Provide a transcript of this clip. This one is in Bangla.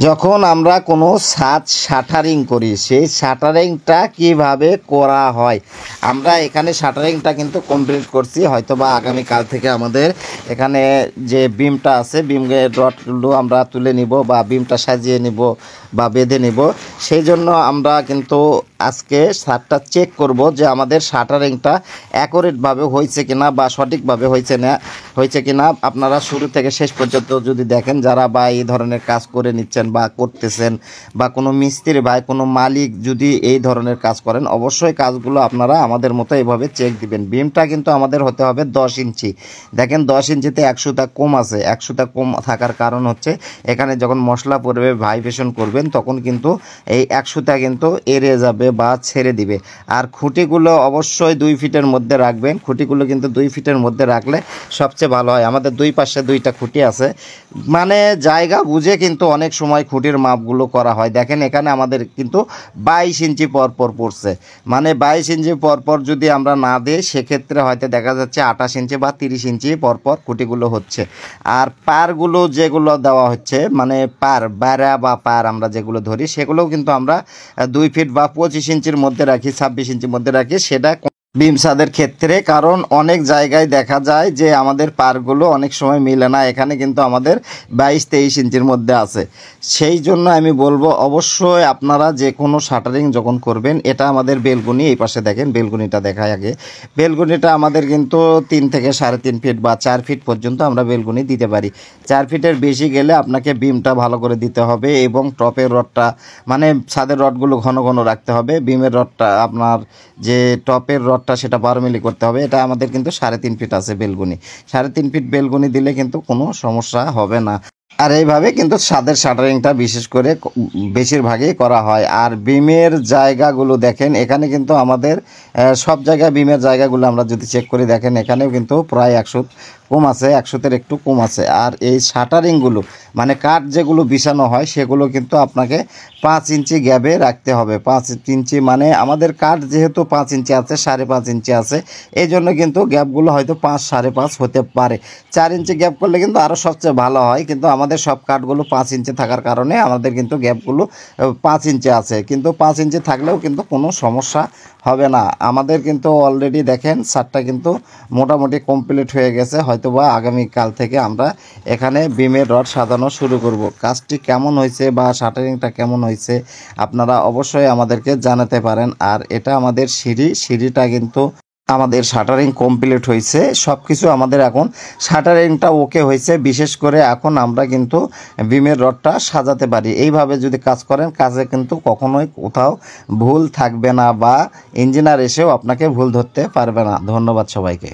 যখন আমরা কোনো ছাদ শাটারিং করি সেই শাটারিংটা কিভাবে করা হয়, আমরা এখানে শাটারিংটা কিন্তু কমপ্লিট করছি। হয়তো বা আগামীকাল থেকে আমাদের এখানে যে বিমটা আছে, বিমের রডগুলো আমরা তুলে নিব বা বিমটা সাজিয়ে নিব বা বেঁধে নিব। সেই জন্য আমরা কিন্তু আজকে ছাদটা চেক করব যে আমাদের শাটারিংটা অ্যাকুরেটভাবে হয়েছে কিনা বা সঠিকভাবে হয়েছে কিনা। আপনারা শুরু থেকে শেষ পর্যন্ত যদি দেখেন, যারা বা এই ধরনের কাজ করে নিচ্ছেন বা করতেছেন বা কোনো মিস্ত্রি ভাই, কোনো মালিক যদি এই ধরনের কাজ করেন, অবশ্যই কাজগুলো আপনারা আমাদের মতো এভাবে চেক দিবেন। বিমটা কিন্তু আমাদের হতে হবে 10 ইঞ্চি। দেখেন 10 ইঞ্চিতে 1 সুতা কম আছে। 1 সুতা কম থাকার কারণ হচ্ছে এখানে যখন মশলা পড়বে, ভাইব্রেশন করবেন, তখন কিন্তু এই 1 সুতা কিন্তু এড়ে যাবে বা ছেড়ে দিবে। আর খুঁটিগুলো অবশ্যই 2 ফিটের মধ্যে রাখবেন। খুঁটিগুলো কিন্তু 2 ফিটের মধ্যে রাখলে সবচেয়ে ভালো হয়। আমাদের দুই পাশে 2টা খুঁটি আছে, মানে জায়গা বুঝে কিন্তু অনেক সময় খুঁটির মাপগুলো করা হয়। দেখেন এখানে আমাদের কিন্তু 22 ইঞ্চি পরপর পড়ছে, মানে 22 ইঞ্চি পরপর যদি আমরা না দিই, সেক্ষেত্রে হয়তো দেখা যাচ্ছে 28 ইঞ্চি বা 30 ইঞ্চি পরপর খুঁটিগুলো হচ্ছে। আর পারগুলো যেগুলো দেওয়া হচ্ছে, মানে বারা বা পার আমরা যেগুলো ধরি, সেগুলোও কিন্তু আমরা 2 ফিট বা 25 ইঞ্চির মধ্যে রাখি, 26 ইঞ্চির মধ্যে রাখি। সেটা বিম ছাদের ক্ষেত্রে, কারণ অনেক জায়গায় দেখা যায় যে আমাদের পারগুলো অনেক সময় মিলে না। এখানে কিন্তু আমাদের 22-23 ইঞ্চির মধ্যে আছে। সেই জন্য আমি বলবো অবশ্যই আপনারা যে কোনো শাটারিং যখন করবেন, এটা আমাদের বেলকুনি, এই পাশে দেখেন বেলকুনিটা দেখায় আগে। বেলকুনিটা আমাদের কিন্তু 3 থেকে 3.5 ফিট বা 4 ফিট পর্যন্ত আমরা বেলকুনি দিতে পারি। 4 ফিটের বেশি গেলে আপনাকে বিমটা ভালো করে দিতে হবে এবং টপের রডটা, মানে ছাদের রডগুলো ঘন ঘন রাখতে হবে। বিমের রডটা, আপনার যে টপের রড সেটা 12 মিলি করতে হবে। এটা আমাদের কিন্তু 3.5 ফিট আছে বেলকুনি। 3.5 ফিট বেলকুনি দিলে কিন্তু কোনো সমস্যা হবে না। আর এইভাবে কিন্তু ছাদের শাটারিংটা বিশেষ করে বেশিরভাগই করা হয়। আর বিমের জায়গাগুলো দেখেন, এখানে কিন্তু আমাদের সব জায়গায় বিমের জায়গাগুলো আমরা যদি চেক করে দেখেন, এখানেও কিন্তু প্রায় 100 কম আছে, 100-এর একটু কম আছে। আর এই শাটারিংগুলো, মানে কাঠ যেগুলো বিছানো হয়, সেগুলো কিন্তু আপনাকে 5 ইঞ্চি গ্যাপে রাখতে হবে। 5 ইঞ্চি মানে আমাদের কাঠ যেহেতু 5 ইঞ্চি আছে, 5.5 ইঞ্চি আছে, এই জন্য কিন্তু গ্যাপগুলো হয়তো 5, 5.5 হতে পারে। 4 ইঞ্চি গ্যাপ করলে কিন্তু আরও সবচেয়ে ভালো হয়, কিন্তু আমাদের সব কাঠগুলো 5 ইঞ্চি থাকার কারণে আমাদের কিন্তু গ্যাপগুলো 5 ইঞ্চি আছে। কিন্তু 5 ইঞ্চি থাকলেও কিন্তু কোনো সমস্যা হবে না। আমাদের কিন্তু অলরেডি দেখেন ছাদটা কিন্তু মোটামুটি কমপ্লিট হয়ে গেছে। হয়তোবা আগামীকাল থেকে আমরা এখানে বিমের রড সাজানো শুরু করব। কাজটি কেমন হয়েছে বা শাটারিংটা কেমন হয়েছে আপনারা অবশ্যই আমাদেরকে জানাতে পারেন। আর এটা আমাদের সিঁড়িটা কিন্তু আমাদের শাটারিং কমপ্লিট হয়েছে, সব কিছু আমাদের এখন শাটারিংটা ওকে হয়েছে। বিশেষ করে এখন আমরা কিন্তু বিমের রডটা সাজাতে পারি। এইভাবে যদি কাজ করেন, কাজে কিন্তু কখনোই কোথাও ভুল থাকবে না বা ইঞ্জিনিয়ার এসেও আপনাকে ভুল ধরতে পারবে না। ধন্যবাদ সবাইকে।